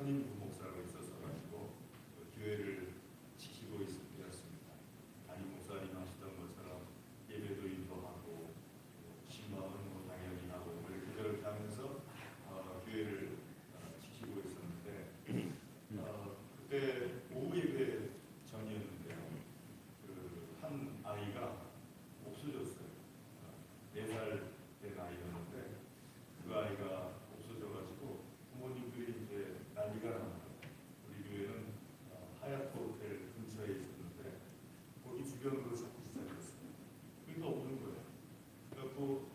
선임 부목사로 있어서 가지고 교회를 지키고 있었습니다. 담임 목사님 하시던 것처럼 예배도 인도하고 신방은 당연히 하고 이렇게 저렇게 하면서 교회를 지키고 있었는데 그때 오후 예배 전이었는데요. 한 아이가 없어졌어요. 4살 된 아이였는데 그 아이가 없어져가지고 부모님들이 이제 난리가 난 거예요. 우리 교회는 하얏트 호텔 근처에 있었는데 거기 주변으로 찾기 시작했어요. 그러니까 없는 거예요. 그래갖고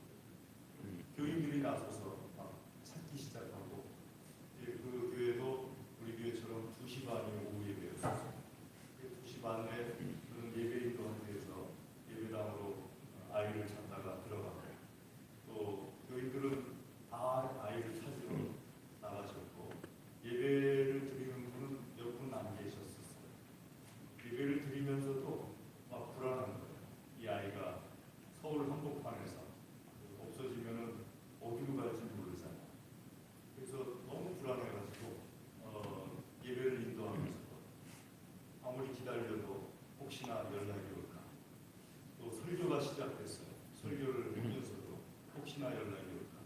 교인들이 나서서 막 찾기 시작하고 이제 그 교회도 우리 교회처럼 2시 반이 오후 예배였어요. 2시 반에 그런 예배인도 한 데서 예배당으로 아이를 찾다가 들어가고 또 교인들은 다 아이를 찾으러 나가셨고 예배를 드리는 분은 몇 분 안 계셨었어요. 예배를 드리면서도 막 불안한 거예요. 이 아이가 서울 한복판에서 없어지면은 어디로 갈지 모르잖아요. 그래서 너무 불안해가지고 예배를 인도하면서도 아무리 기다려도 혹시나 연락이 올까. 또 설교가 시작됐어요. 설교를 하면서도 혹시나 연락이 올까.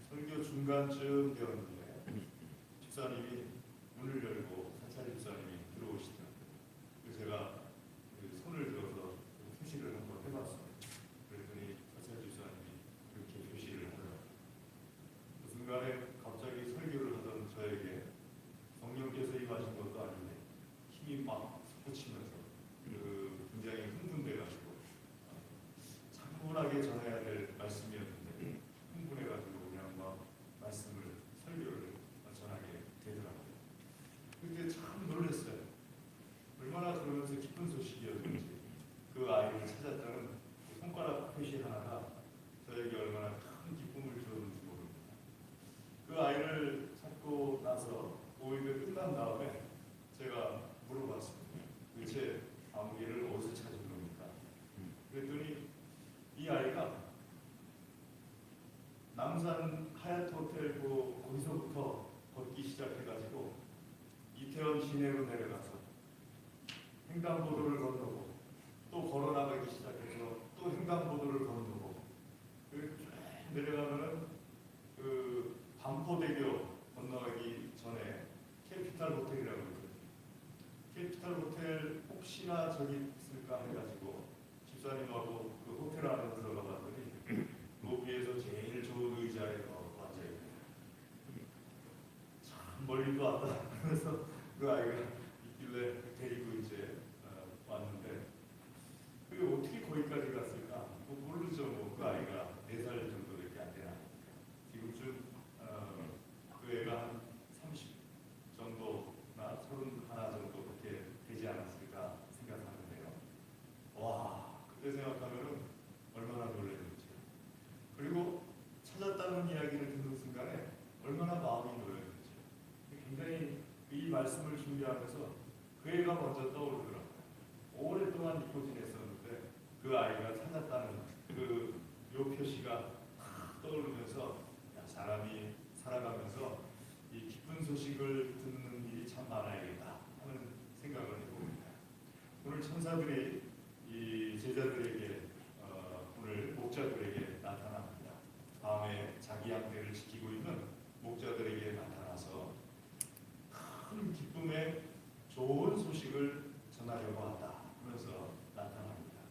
설교 중간쯤 되었는데 집사님이 문을 열고 사찰 집사님이 들어오시더라고요. 그래서 제가 손을 들어서 표시를 한번 해봤어요. 그랬더니 사찰 집사님이 이렇게 표시를 하더라고요. 그 순간에 갑자기 설교를 하던 저에게 성령께서 임하신 것도 아닌데 힘이 막 솟구치면서 굉장히 흥분돼가지고 차분하게 전해야 될 말씀이었는데 흥분해가지고 그냥 막 말씀을 설교를 전하게 되더라고요. 그때 참 놀랐어요. 얼마나 그러면서 기쁜 소식이었는지 그 아이를 찾았다는 그 손가락 표시 하나가 저에게 얼마나 큰 기쁨을 주었는지 모릅니다. 그 아이를 찾고 나서 오후가 끝난 다음에 제가 물어봤습니다. 도대체 아무개를 어디서 찾은 겁니까? 그랬더니 이 아이가 남산 하얏트 호텔 거기서부터 걷기 시작해가지고 이태원 시내로 내려가서 횡단보도를 건너고 또 걸어나가기 시작해서 또 횡단보도를 건너고 쭉 내려가면은 그 반포대교 건너가기 전에 캐피탈 호텔이라고 있거든요. 캐피탈 호텔 혹시나 저기 있을까 해가지고 집사님하고 그 호텔 안에 들어가 봤더니 로비에서 제일 좋은 의자에 앉아있네요. 참 멀리도 왔다. 그래서 그 아이가 있길래 데리고 이제 왔는데 그게 어떻게 거기까지 갔을까? 뭐 모르죠. 뭐 그 아이가 4살 정도밖에 안 되나. 지금쯤 그 애가 한 30 정도나 31 정도 그렇게 되지 않았을까 생각하는데요. 와, 그때 생각하면은 얼마나 놀랐는지. 그리고 찾았다는 이야기를 듣는 순간에 얼마나 마음이 놓였는지. 굉장히 이 말씀을 준비하면서 그 애가 먼저 떠오르더라고요. 오랫동안 잊고 지냈었는데 그 아이가 찾았다는 요 표시가 떠오르면서 사람이 살아가면서 이 기쁜 소식을 듣는 일이 참 많아야겠다 하는 생각을 해봅니다. 오늘 천사들이 이 제자들에게 오늘 목자들에게 나타납니다. 밤에 자기 양떼를 지키고 있는 목자들에게 나타나서 큰 기쁨의 좋은 소식을 전하려고 한다 하면서 나타납니다.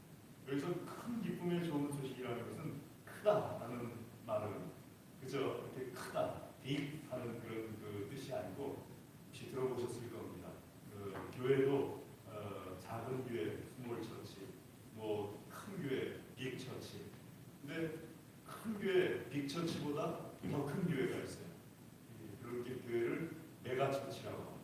여기서 큰 기쁨의 좋은 소식이라는 것은 크다라는 말은 그저 이렇게 크다, 빅 하는 그런 그 뜻이 아니고 혹시 들어보셨을 겁니다. 교회도 작은 교회, 스몰 처치, 뭐 큰 교회, 빅 처치. 근데 큰 교회, 빅 처치보다 더 큰 교회가 있어요. 그런 교회를 메가 처치라고 합니다.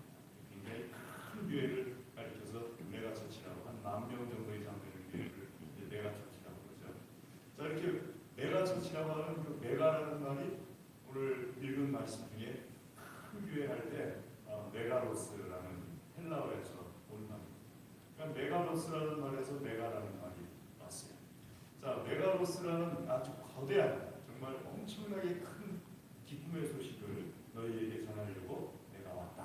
굉장히 큰 교회를 가리켜서 메가 처치라고 한 10,000명 정도 이상 되는 교회를 메가 처치라고 그러죠. 자, 이렇게 메가 처치라고 하는 그 메가라는 말이 오늘 읽은 말씀 중에 큰 교회 할 때 메가로스라는 헬라어에서 온 말입니다. 그러니까 메가로스라는 말에서 메가라는 말이 왔어요. 자, 메가로스라는 아주 거대한 정말 엄청나게 큰 기쁨의 소식을 너희에게 전하려고 내가 왔다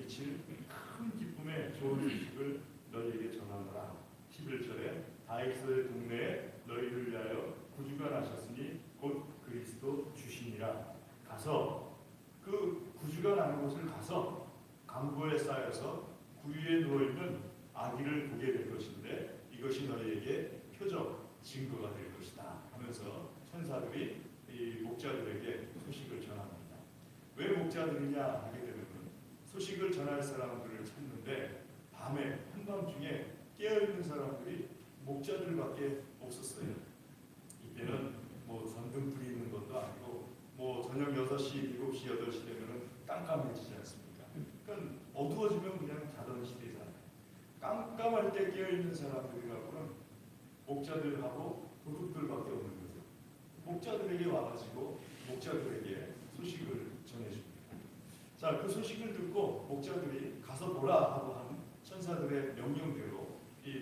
미칠 큰 기쁨의 좋은 소식을 너희에게 전하노라. 11절에 다윗의 동네에 너희를 위하여 구주가 나셨으니 곧 그리스도 주시니라. 가서 그 구주가 나는 곳을 가서 강보에 쌓여서 구유에 누워있는 아기를 보게 될 것인데 이것이 너희에게 표적 증거가 될 것이다 하면서 천사들이 이 목자들에게 소식을 전합니다. 왜 목자들이냐 하게 되면 소식을 전할 사람들을 찾는데 밤에 한밤중에 깨어있는 사람들이 목자들밖에 없었어요. 이때는 뭐 전등불이 있는 것도 아니고 뭐 저녁 6시, 7시, 8시 되면 깜깜해지지 않습니까? 그러니까 어두워지면 그냥 자던 시대잖아요. 깜깜할 때 깨어있는 사람들이라고는 목자들하고 도둑들밖에 없는 거죠. 목자들에게 와가지고 목자들에게 소식을 전해줍니다. 자, 그 소식을 듣고 목자들이 가서 보라 하고 한 천사들의 명령대로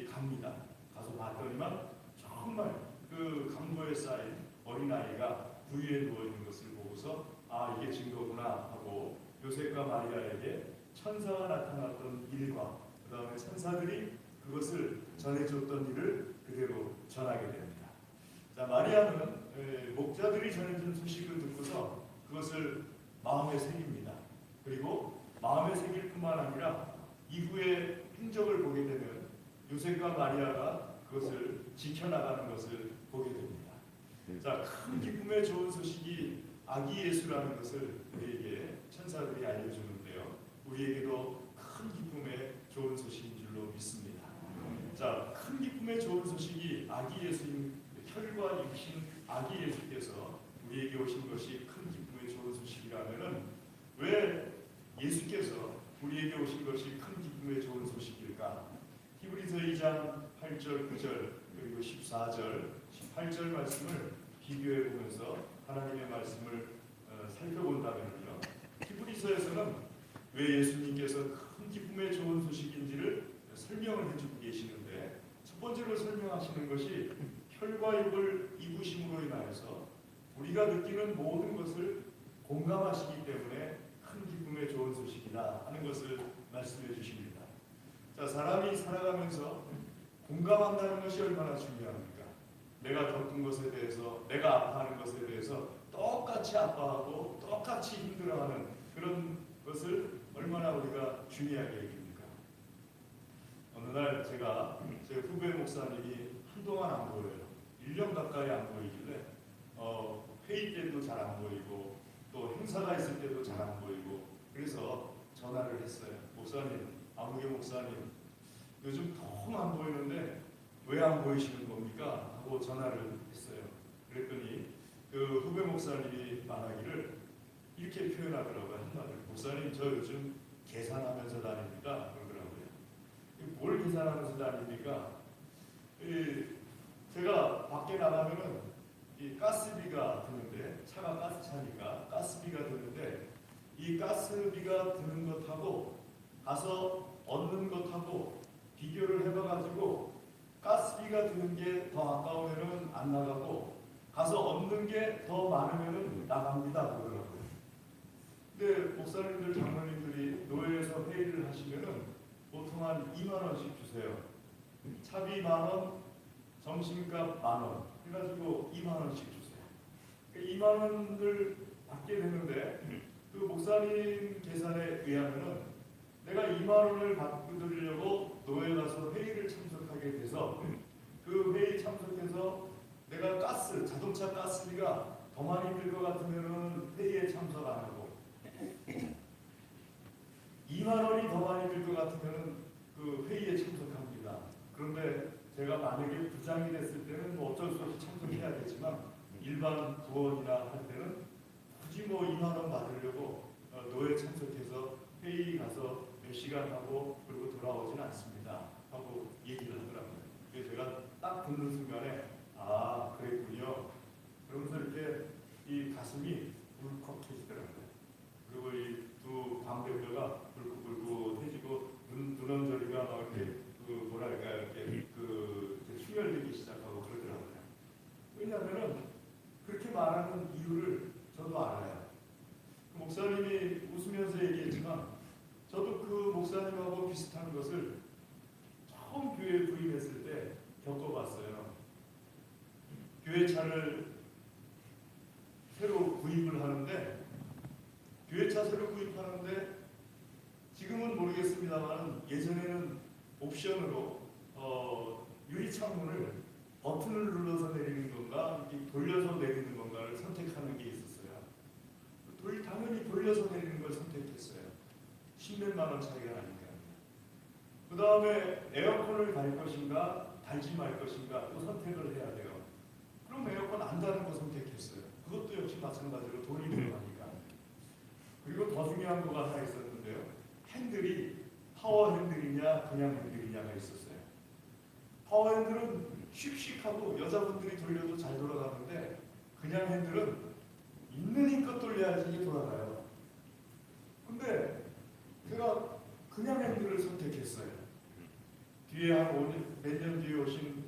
갑니다. 가서 봤더니만 정말 그 강보에 쌓인 어린아이가 구유에 누워있는 것을 보고서 아, 이게 증거구나 하고 요셉과 마리아에게 천사가 나타났던 일과 그 다음에 천사들이 그것을 전해줬던 일을 그대로 전하게 됩니다. 자, 마리아는 목자들이 전해준 소식을 듣고서 그것을 마음에 새깁니다. 그리고 마음에 새길 뿐만 아니라 이후의 행적을 보게 되면 요셉과 마리아가 그것을 지켜나가는 것을 보게 됩니다. 자, 큰 기쁨의 좋은 소식이 아기 예수라는 것을 우리에게 천사들이 알려주는데요. 우리에게도 큰 기쁨의 좋은 소식인 줄로 믿습니다. 자, 큰 기쁨의 좋은 소식이 아기 예수인 혈과 육신 아기 예수께서 우리에게 오신 것이 큰 기쁨의 좋은 소식이라면은 왜 예수께서 우리에게 오신 것이 큰 기쁨의 좋은 소식일까? 히브리서 2장 8절, 9절 그리고 14절, 18절 말씀을 비교해 보면서 하나님의 말씀을 살펴본다면요. 히브리서에서는 왜 예수님께서 큰 기쁨의 좋은 소식인지를 설명을 해주고 계시는데 첫 번째로 설명하시는 것이 혈과 육을 입으심으로 인하여서 우리가 느끼는 모든 것을 공감하시기 때문에 큰 기쁨의 좋은 소식이다 하는 것을 말씀해 주십니다. 자, 사람이 살아가면서 공감한다는 것이 얼마나 중요합니까? 내가 겪은 것에 대해서, 내가 아파하는 것에 대해서 똑같이 아파하고 똑같이 힘들어하는 그런 것을 얼마나 우리가 중요하게 여깁니까? 어느 날 제가 제 후배 목사님이 한동안 안 보여요. 1년 가까이 안 보이길래 회의 때도 잘 안 보이고 또 행사가 있을 때도 잘 안 보이고 그래서 전화를 했어요. 목사님, 아무개 목사님, 요즘 통 안 보이는데 왜 안 보이시는 겁니까? 하고 전화를 했어요. 그랬더니 그 후배 목사님이 말하기를 이렇게 표현하더라고요. 한마디로 목사님, 저 요즘 계산하면서 다닙니다. 그러더라고요. 뭘 계산하면서 다닙니까? 제가 밖에 나가면은 이 가스비가 드는데 차가 가스차니까 가스비가 드는데 이 가스비가 드는 것하고 가서 얻는 것하고 비교를 해봐가지고 가스비가 드는 게 더 아까우면은 안 나가고 가서 얻는 게 더 많으면은 나갑니다 그러더라고요. 근데 목사님들 장로님들이 노예에서 회의를 하시면은 보통 한 2만 원씩 주세요. 차비 10,000원, 점심값 10,000원 해가지고 2만 원씩 주세요. 2만 원을 받게 되는데 그 목사님 계산에 의하면은 내가 2만 원을 받으려고 노예 가서 회의를 참석하게 돼서 그 회의 참석해서 내가 자동차 가스비가 더 많이 들 것 같으면은 회의에 참석 안 하고 2만 원이 더 많이 들 것 같으면은 그 회의에 참석합니다. 그런데 제가 만약에 부장이 됐을 때는 뭐 어쩔 수 없이 참석해야 되지만 일반 부원이나 할 때는 굳이 뭐 2만 원 받으려고 노예 참석해서 회의 가서 몇 시간 하고 그리고 돌아오지는 않습니다 하고 얘기를 하더라고요. 그래서 제가 딱 듣는 순간에 아, 그랬군요. 그러면서 이렇게 이 가슴이 울컥해지더라고요. 그리고 이 두 광대뼈가 불긋불긋해지고 눈언저리가 막 이렇게 뭐랄까 이렇게 충혈되기 시작하고 그러더라고요. 왜냐하면은 그렇게 말하는 이유를 저도 알아요. 그 목사님이 웃으면서 얘기했지만 저도 그 목사님하고 비슷한 것을 처음 교회에 부임했을 때 겪어봤어요. 교회차를 새로 구입을 하는데, 교회차 새로 구입하는데 지금은 모르겠습니다만 예전에는 옵션으로 유리창문을 버튼을 눌러서 내리는 건가 이렇게 돌려서 내리는 건가를 선택하는 게 있었어요. 당연히 돌려서 내리는 걸 선택했어요. 10몇만 원 차이가 나니까. 그 다음에 에어컨을 달 것인가 달지 말 것인가 또 선택을 해야 돼요. 그럼 에어컨 안 다는 거 선택했어요. 그것도 역시 마찬가지로 돈이 들어가니까. 그리고 더 중요한 거가 하나 있었는데요. 핸들이 파워 핸들이냐 그냥 핸들이냐가 있었어요. 파워 핸들은 씩씩하고 여자분들이 돌려도 잘 돌아가는데, 그냥 핸들은 있는 힘껏 돌려야지 이게 돌아가요. 근데 제가 그냥 핸들을 선택했어요. 뒤에 몇 년 뒤에 오신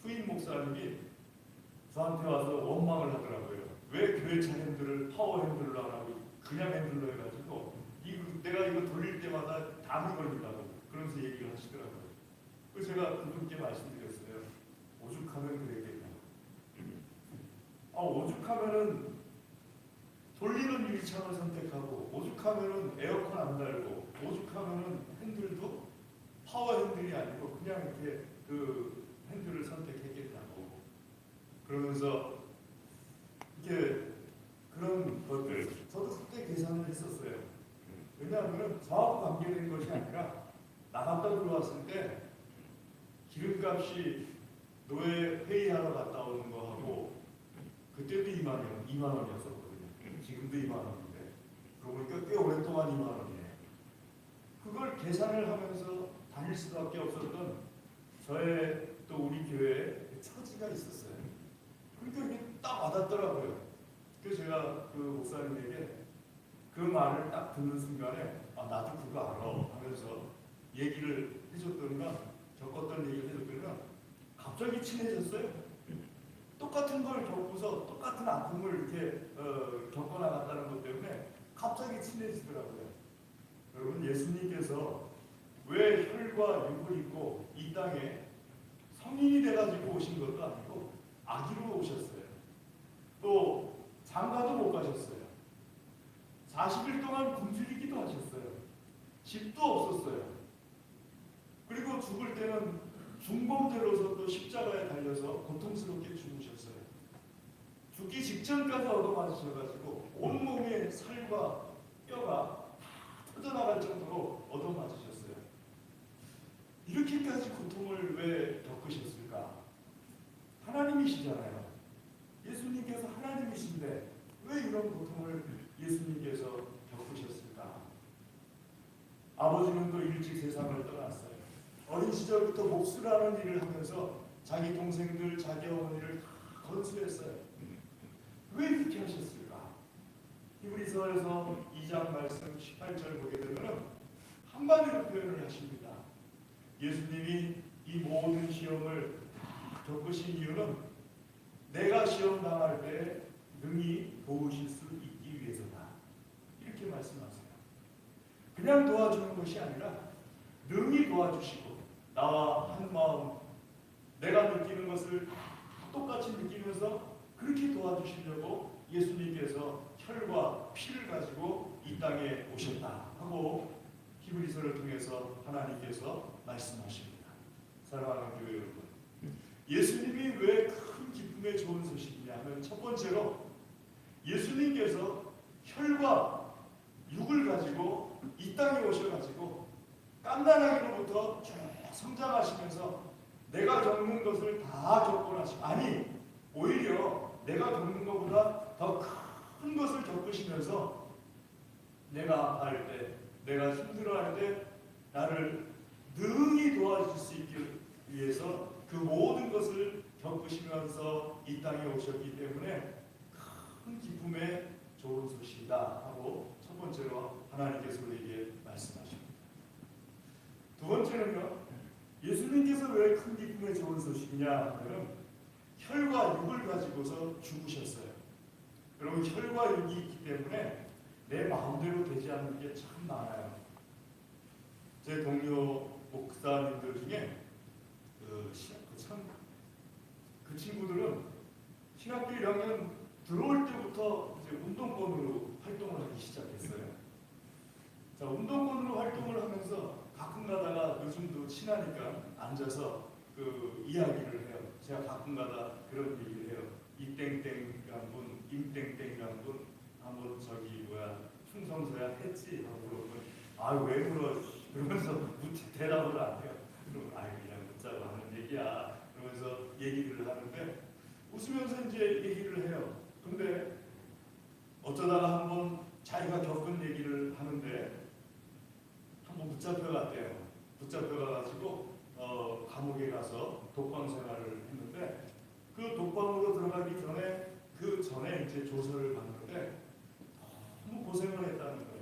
후임 목사님이 저한테 와서 원망을 하더라고요. 왜 교회차 핸들을 파워 핸들로 안 하고 그냥 핸들로 해가지고 내가 이거 돌릴 때마다 담이 걸린다고 그러면서 얘기를 하시더라고요. 그래서 제가 그분께 말씀드렸어요. 오죽하면 그랬겠냐. 오죽하면은 돌리는 유리창을 선택하고, 오죽하면은 에어컨 안 달고, 오죽하면은 핸들도 파워 핸들이 아니고 그냥 이렇게 그 핸들을 선택했겠냐고. 그러면서 이렇게 그런 것들 저도 그때 계산을 했었어요. 왜냐하면 저하고 관계된 것이 아니라 나갔다 들어왔을 때 기름값이 노예 회의하러 갔다 오는 거하고, 그때도 2만 원이었었거든요. 지금도 2만 원인데 그러고 보니까 꽤 오랫동안 2만 원이에요. 그걸 계산을 하면서 다닐 수밖에 없었던 저의 또 우리 교회에 처지가 있었어요. 그러니까 이게 딱 와닿더라고요. 그래서 제가 그 목사님에게 그 말을 딱 듣는 순간에 나도 그거 알아 하면서 얘기를 해줬더니만, 겪었던 얘기를 해줬더니만 갑자기 친해졌어요. 똑같은 걸 겪고서 똑같은 아픔을 이렇게 겪어나갔다는 것 때문에 갑자기 친해지더라고요. 여러분, 예수님께서 왜 혈과 육을 입고 이 땅에 성인이 돼가지고 오신 것도 아니고 아기로 오셨어요. 또 장가도 못 가셨어요. 40일 동안 굶주리기도 하셨어요. 집도 없었어요. 그리고 죽을 때는 중범죄로서 또 십자가에 달려서 고통스럽게 죽으셨어요. 죽기 직전까지 얻어맞으셔가지고 온몸에 살과 뼈가 다 터져나갈 정도로 얻어맞으셨어요. 이렇게까지 고통을 왜 겪으셨을까? 하나님이시잖아요. 예수님께서 하나님이신데 왜 이런 고통을 예수님께서 겪으셨을까? 아버지는 또 일찍 세상을 떠났어요. 어린 시절부터 목수라는 일을 하면서 자기 동생들, 자기 어머니를 다 건수했어요. 왜 이렇게 하셨을까? 히브리서에서 2장 말씀 18절 보게 되면 한마디로 표현을 하십니다. 예수님이 이 모든 시험을 다 겪으신 이유는 내가 시험 당할 때 능히 도우실 수 있기 위해서다. 이렇게 말씀하세요. 그냥 도와주는 것이 아니라 능히 도와주시고, 나와 한 마음, 내가 느끼는 것을 똑같이 느끼면서 그렇게 도와주시려고 예수님께서 혈과 피를 가지고 이 땅에 오셨다 하고 히브리서를 통해서 하나님께서 말씀하십니다. 사랑하는 교회 여러분, 예수님이 왜 큰 기쁨의 좋은 소식이냐 하면, 첫 번째로 예수님께서 혈과 육을 가지고 이 땅에 오셔가지고 깐난아기로부터 쭉 성장하시면서 내가 겪는 것을 다 겪고 나시고, 아니 오히려 내가 겪는 것보다 더 큰 것을 겪으시면서 내가 아파할 때, 내가 힘들어할 때 나를 능히 도와줄 수 있기 위해서 그 모든 것을 겪으시면서 이 땅에 오셨기 때문에 큰 기쁨의 좋은 소식이다 하고 첫 번째로 하나님께서 우리에게 말씀하십니다. 두 번째는요, 예수님께서 왜 큰 기쁨의 좋은 소식이냐 하면 혈과 육을 가지고서 죽으셨어요. 여러분, 혈과 육이 있기 때문에 내 마음대로 되지 않는 게 참 많아요. 제 동료 목사님들 중에 그 친구들은 신학교 1학년 들어올 때부터 이제 운동권으로 활동을 하기 시작했어요. 자, 운동권으로 활동을 하면서 가끔 가다가 요즘도 친하니까 앉아서 그 이야기를 해요. 제가 가끔 가다 그런 얘기를 해요. 이땡땡이란 분, 임땡땡이란 분 한번 저기 충성서야 했지? 하고 물어보면 왜 물어? 그러면서 대답을 안 해요. 그럼 그냥 묻자고 하는 얘기야. 그러면서 얘기를 하는데 웃으면서 이제 얘기를 해요. 근데 어쩌다가 한번 자기가 겪은 얘기를 하는데 한번 붙잡혀갔대요. 붙잡혀가가지고 감옥에 가서 독방 생활을 했는데 그 독방으로 들어가기 전에 그 전에 이제 조서를 받는데 너무 고생을 했다는 거예요.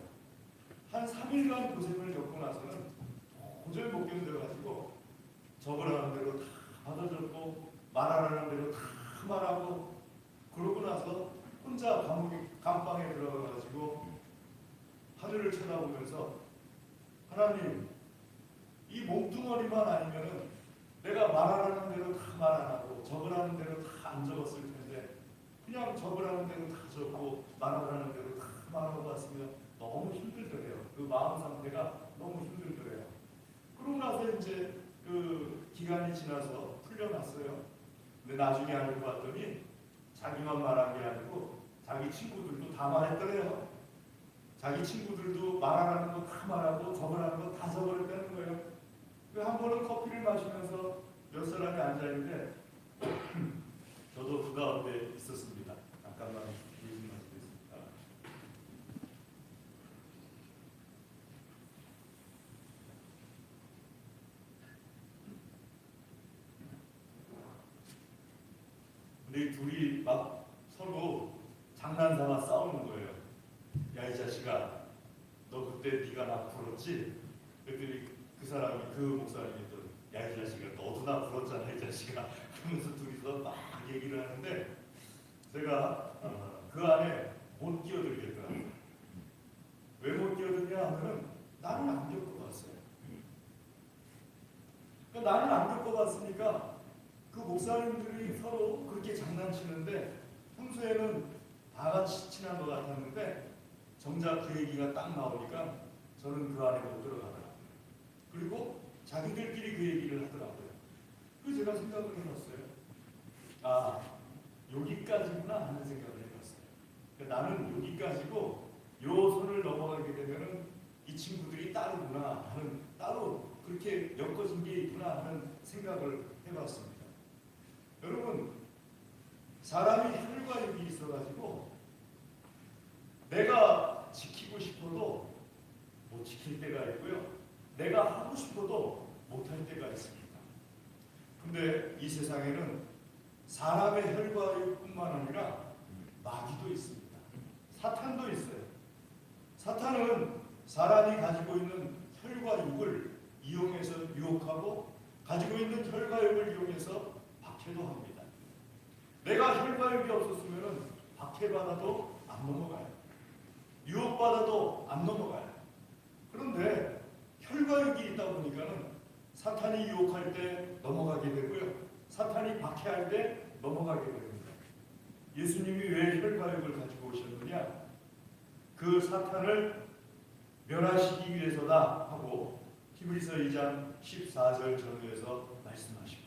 한 3일간 고생을 겪고 나서는 도저히 못 견뎌가지고 적으라는 대로 다 받아줬고 말하라는 대로 다 말하고 그러고 나서 혼자 감방에 들어가가지고 하늘을 쳐다보면서 하나님, 이 몸뚱어리만 아니면은 내가 말하라는 대로 다 말 안 하고 적으라는 대로 다 안 적었을 텐데 그냥 적으라는 대로 다 적고 말하라는 대로 다 말하고 왔으면 너무 힘들더래요. 그 마음 상태가 너무 힘들더래요. 그러고 나서 이제 그 기간이 지나서 풀려났어요. 근데 나중에 알고 봤더니 자기만 말한 게 아니고 자기 친구들도 다 말했더래요. 자기 친구들도 말하라는 거 다 말하고 적으라는 거 다 적으랬다는 거예요. 그 한 번은 커피를 마시면서 몇 사람이 앉아있는데 저도 그 가운데 있었습니다. 잠깐만 말씀드리겠습니다. 근데 이 둘이 막 서로 장난삼아 싸우는 거예요. 야, 이 자식아, 너 그때 네가 나 불었지? 그랬더니 그 사람이 그 목사님이 또 야, 이 자식아, 너도 나 불었잖아, 이 자식아. 그러면서 둘이서 막 얘기를 하는데 제가 그 안에 못 끼어들겠더라고요. 왜 못 끼어드냐 하면은 나는 안 겪어봤어요. 그러니까 나는 안 겪어봤으니까 그 목사님들이 서로 그렇게 장난치는데 평소에는 다 같이 친한 것 같았는데 정작 그 얘기가 딱 나오니까 저는 그 안에 못 들어가더라고요. 그리고 자기들끼리 그 얘기를 하더라고요. 그래서 제가 생각을 해봤어요. 여기까지구나 하는 생각을 해봤어요. 그러니까 나는 여기까지고 요 선을 넘어가게 되면은 이 친구들이 따르구나 하는, 따로 그렇게 엮어진 게 있구나 하는 생각을 해봤습니다. 여러분, 사람이 혈과 육이 있어가지고 내가 지키고 싶어도 못 지킬 때가 있고요. 내가 하고 싶어도 못할 때가 있습니다. 근데 이 세상에는 사람의 혈과 육뿐만 아니라 마귀도 있습니다. 사탄도 있어요. 사탄은 사람이 가지고 있는 혈과 육을 이용해서 유혹하고 가지고 있는 혈과 육을 이용해서 박해도 합니다. 내가 혈과 육이 없었으면 박해받아도 안 넘어가요. 유혹받아도 안 넘어가요. 그런데 혈과 육이 있다 보니까는 사탄이 유혹할 때 넘어가게 되고요. 사탄이 박해할 때 넘어가게 됩니다. 예수님이 왜 혈과 육을 가지고 오셨느냐? 그 사탄을 멸하시기 위해서다 하고 히브리서 2장 14절 전후에서 말씀하십니다.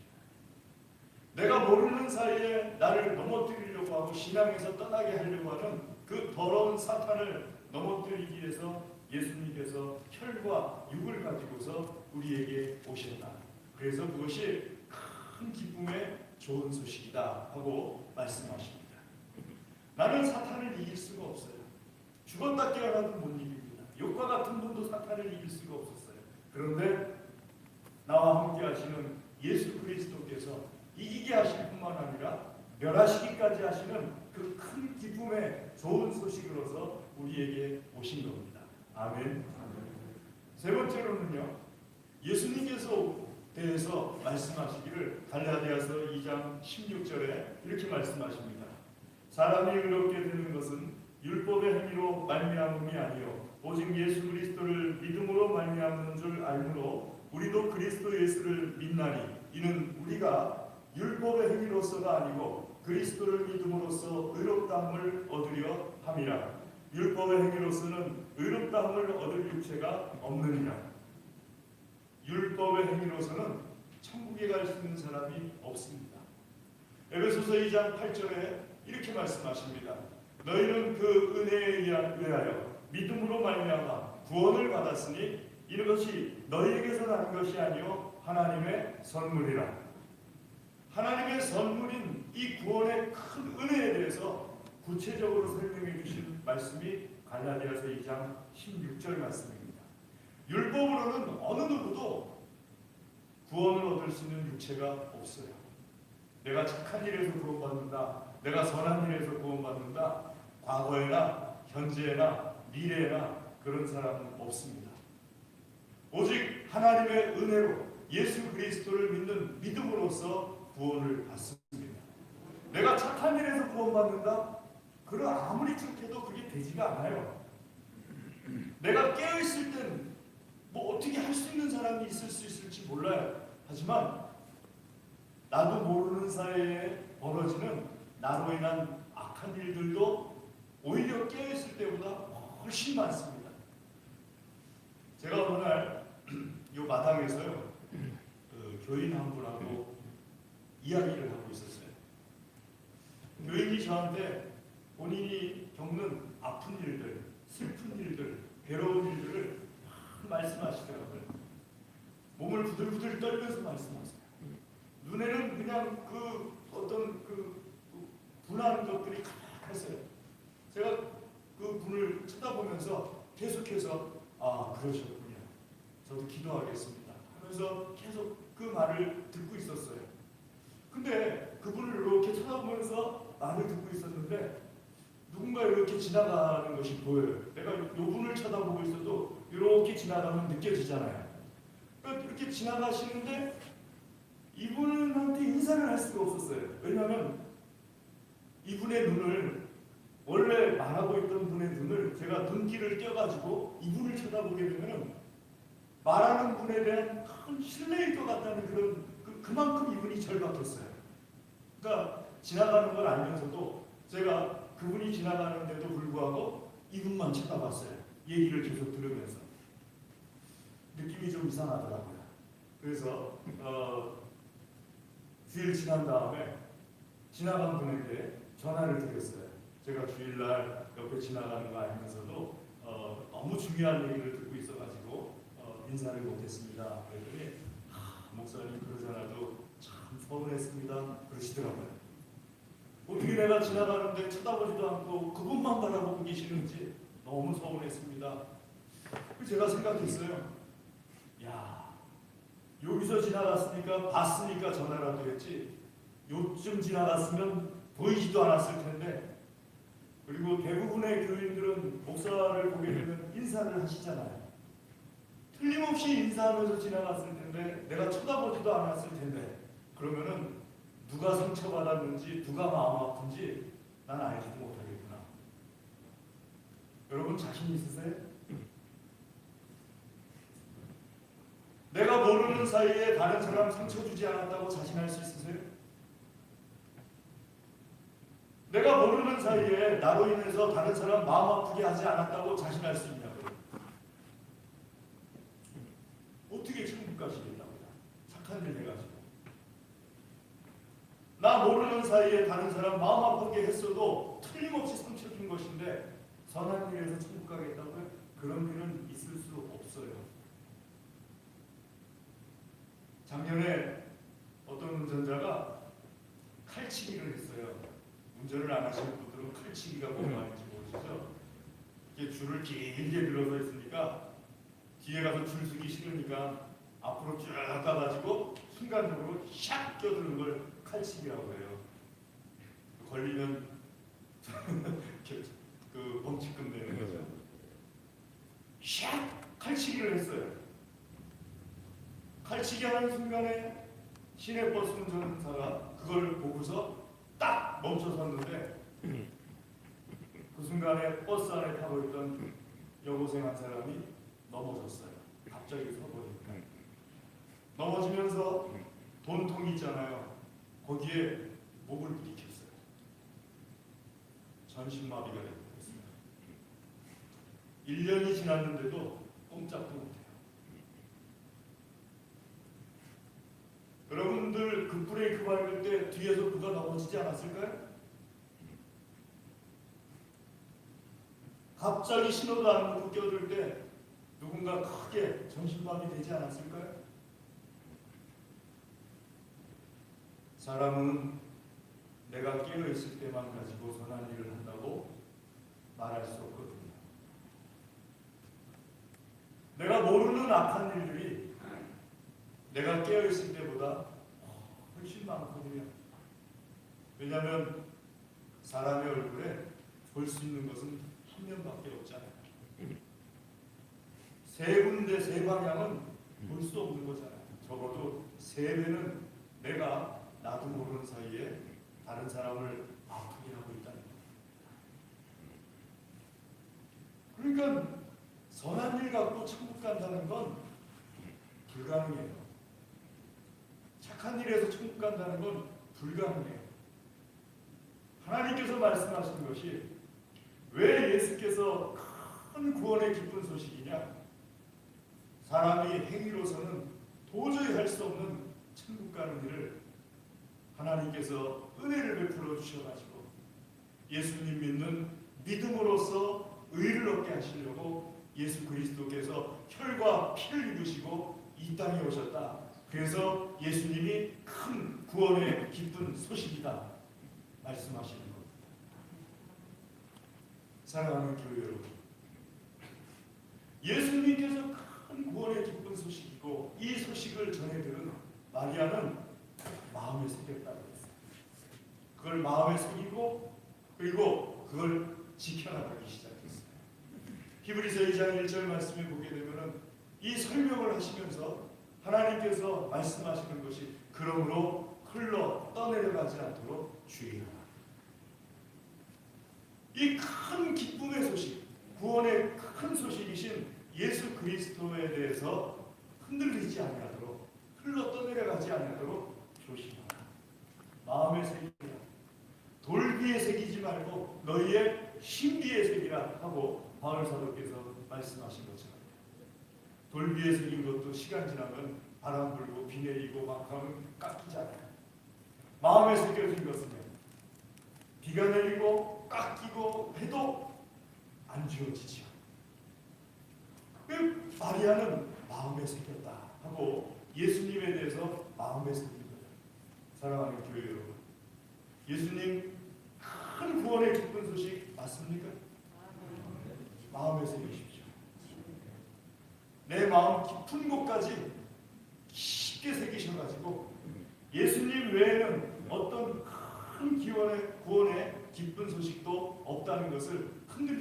내가 모르는 사이에 나를 넘어뜨리려고 하고 신앙에서 떠나게 하려고 하는 그 더러운 사탄을 넘어뜨리기 위해서 예수님께서 혈과 육을 가지고서 우리에게 오셨다. 그래서 그것이 큰 기쁨의 좋은 소식이다 하고 말씀하십니다. 나는 사탄을 이길 수가 없어요. 죽었다 깨어나도 못 이깁니다. 욕과 같은 분도 사탄을 이길 수가 없었어요. 그런데 나와 함께 하시는 예수 그리스도께서 이기게 하실 뿐만 아니라 멸하시기까지 하시는 그 큰 기쁨의 좋은 소식으로서 우리에게 오신 겁니다. 아멘. 세 번째로는요, 예수님께서 대해서 말씀하시기를 갈라디아서 2장 16절에 이렇게 말씀하십니다. 사람이 의롭게 되는 것은 율법의 행위로 말미암음이 아니요 오직 예수 그리스도를 믿음으로 말미암는 줄 알므로 우리도 그리스도 예수를 믿나니 이는 우리가 율법의 행위로서가 아니고 그리스도를 믿음으로써 의롭다함을 얻으려 함이라. 율법의 행위로서는 의롭다함을 얻을 육체가 없느니라. 율법의 행위로서는 천국에 갈 수 있는 사람이 없습니다. 에베소서 2장 8절에 이렇게 말씀하십니다. 너희는 그 은혜에 의하여 믿음으로 말미암아 구원을 받았으니 이것이 너희에게서 난 것이 아니요 하나님의 선물이라. 하나님의 선물인 이 구원의 큰 은혜에 대해서 구체적으로 설명해 주신 말씀이 갈라디아서 2장 16절 말씀입니다. 율법으로는 어느 누구도 구원을 얻을 수 있는 육체가 없어요. 내가 착한 일에서 구원받는다, 내가 선한 일에서 구원받는다, 과거에나 현재나 미래에나 그런 사람은 없습니다. 오직 하나님의 은혜로 예수 그리스도를 믿는 믿음으로써 구원을 받습니다. 내가 착한 일에서 구원받는다? 그럼 아무리 착해도 그게 되지가 않아요. 내가 깨어있을 땐 뭐 어떻게 할 수 있는 사람이 있을 수 있을지 몰라요. 하지만 나도 모르는 사이에 벌어지는 나로 인한 악한 일들도 오히려 깨어있을 때보다 훨씬 많습니다. 제가 어느 날 이 마당에서요 교인 한 분하고 이야기를 하고 있었어요. 교인이 저한테 본인이 겪는 아픈 일들, 슬픈 일들, 괴로운 일들을 말씀하시더라고요. 몸을 부들부들 떨면서 말씀하세요. 눈에는 그냥 그 어떤 그 분한 것들이 가득했어요. 제가 그 분을 쳐다보면서 계속해서 아 그러셨군요. 저도 기도하겠습니다 하면서 계속 그 말을 듣고 있었어요. 근데 그분을 이렇게 쳐다보면서 말을 듣고 있었는데 누군가 이렇게 지나가는 것이 보여요. 내가 이 분을 쳐다보고 있어도 이렇게 지나가면 느껴지잖아요. 그러니까 이렇게 지나가시는데 이분한테 인사를 할 수가 없었어요. 왜냐하면 이분의 눈을 원래 말하고 있던 분의 눈을 제가 눈길을 껴가지고 이분을 쳐다보게 되면 말하는 분에 대한 큰 신뢰일 것 같다는 그런 그만큼 이분이 절박했어요. 그러니까 지나가는 걸 알면서도 제가 그분이 지나가는데도 불구하고 이분만 쳐다봤어요. 얘기를 계속 들으면서 느낌이 좀 이상하더라고요. 그래서 주일 지난 다음에 지나간 분에게 전화를 드렸어요. 제가 주일날 옆에 지나가는 거 알면서도 너무 중요한 얘기를 듣고 있어가지고 인사를 못했습니다. 그랬더니 목사님 그러잖아도 참 서운했습니다. 그러시더라고요. 어떻게 내가 지나가는데 쳐다보지도 않고 그분만 바라보고 계시는지 너무 서운했습니다. 제가 생각했어요. 야, 여기서 지나갔으니까 봤으니까 전화라도 했지 요쯤 지나갔으면 보이지도 않았을 텐데. 그리고 대부분의 교인들은 목사를 보게 되면 인사를 하시잖아요. 틀림없이 인사하면서 지나갔을 텐데 내가 쳐다보지도 않았을 텐데 그러면은 누가 상처받았는지 누가 마음 아픈지 난 알지도 못하겠구나. 여러분 자신 있으세요? 내가 모르는 사이에 다른 사람 상처 주지 않았다고 자신할 수 있으세요? 내가 모르는 사이에 나로 인해서 다른 사람 마음 아프게 하지 않았다고 자신할 수 있냐고요. 어떻게 천국 가시겠다고요? 착한 일 해가지고. 나 모르는 사이에 다른 사람 마음 아프게 했어도 틀림없이 상처 준 것인데 선한 일에서 천국 가겠다고요? 그런 일은 있을 수 없어요. 작년에 어떤 운전자가 칼치기를 했어요. 운전을 안 하시는 분들은 칼치기가 뭔 말인지 모르시죠? 이게 줄을 길게 들어서 있으니까 뒤에 가서 줄 서기 싫으니까 앞으로 쭉 가가지고 순간적으로 샥 껴드는 걸 칼치기라고 해요. 걸리면 그 범칙금 되는 거죠. 샥 칼치기를 했어요. 칼치기 하는 순간에 시내버스 운전사가 그걸 보고서 딱 멈춰 섰는데 그 순간에 버스 안에 타고 있던 여고생 한 사람이 넘어졌어요. 갑자기 서보니까 넘어지면서 돈통이 있잖아요. 거기에 목을 부딪혔어요. 전신마비가 됐습니다. 1년이 지났는데도 꼼짝도 못해요. 여러분들 그 브레이크 밟을 때 뒤에서 누가 넘어지지 않았을까요? 갑자기 신호도 안 오고 껴들 때 누군가 크게 정신마비 되지 않았을까요? 사람은 내가 깨어있을 때만 가지고 선한 일을 한다고 말할 수 없거든요. 내가 모르는 악한 일들이 내가 깨어있을 때보다 훨씬 많거든요. 왜냐하면 사람의 얼굴에 볼 수 있는 것은 한 면밖에 없잖아요. 세 군데 세 방향은 볼 수 없는 거잖아요. 적어도 세 배는 내가 나도 모르는 사이에 다른 사람을 아프게 하고 있다는 거예요. 그러니까 선한 일 갖고 천국 간다는 건 불가능해요. 착한 일에서 천국 간다는 건 불가능해요. 하나님께서 말씀하신 것이 왜 예수께서 큰 구원의 기쁜 소식이냐? 사람이 행위로서는 도저히 할 수 없는 천국 가는 일을 하나님께서 은혜를 베풀어 주셔가지고 예수님 믿는 믿음으로써 의를 얻게 하시려고 예수 그리스도께서 혈과 피를 입으시고 이 땅에 오셨다. 그래서 예수님이 큰 구원의 기쁜 소식이다 말씀하시는 겁니다. 사랑하는 교회 여러분, 예수님께서 큰 구원의 기쁜 소식이고 이 소식을 전해 들은 마리아는 마음에 새겼다고 했어요. 그걸 마음에 새기고 그리고 그걸 지켜나가기 시작했어요. 히브리서 2장 1절 말씀에 보게 되면은 이 설명을 하시면서 하나님께서 말씀하시는 것이 그러므로 흘러 떠내려가지 않도록 주의하라. 이 큰 기쁨의 소식, 구원의 큰 소식이신 예수 그리스도에 대해서 흔들리지 아니하도록 흘러 떠내려가지 아니하도록 조심하라. 마음에 새기라. 돌기에 새기지 말고 너희의 심기에 새기라 하고 바울 사도께서 말씀하신 것처럼 돌기에 새긴 것도 시간 지나면 바람 불고 비 내리고 막 하면 깎이잖아요. 마음에 새겨진 것은 비가 내리고 깎이고 해도 안 지워지죠. 마리아는 마음에 새겼다 하고 예수님에 대해서 마음에 새긴 거예요. 사랑하는 교회 여러분, 예수님 큰 구원의 기쁜 소식 맞습니까? 마음에 새기십시오. 내 마음 깊은 곳까지 깊게 새기셔가지고 예수님 외에는 어떤 큰 구원의 기쁜 소식도 없다는 것을 흔들리지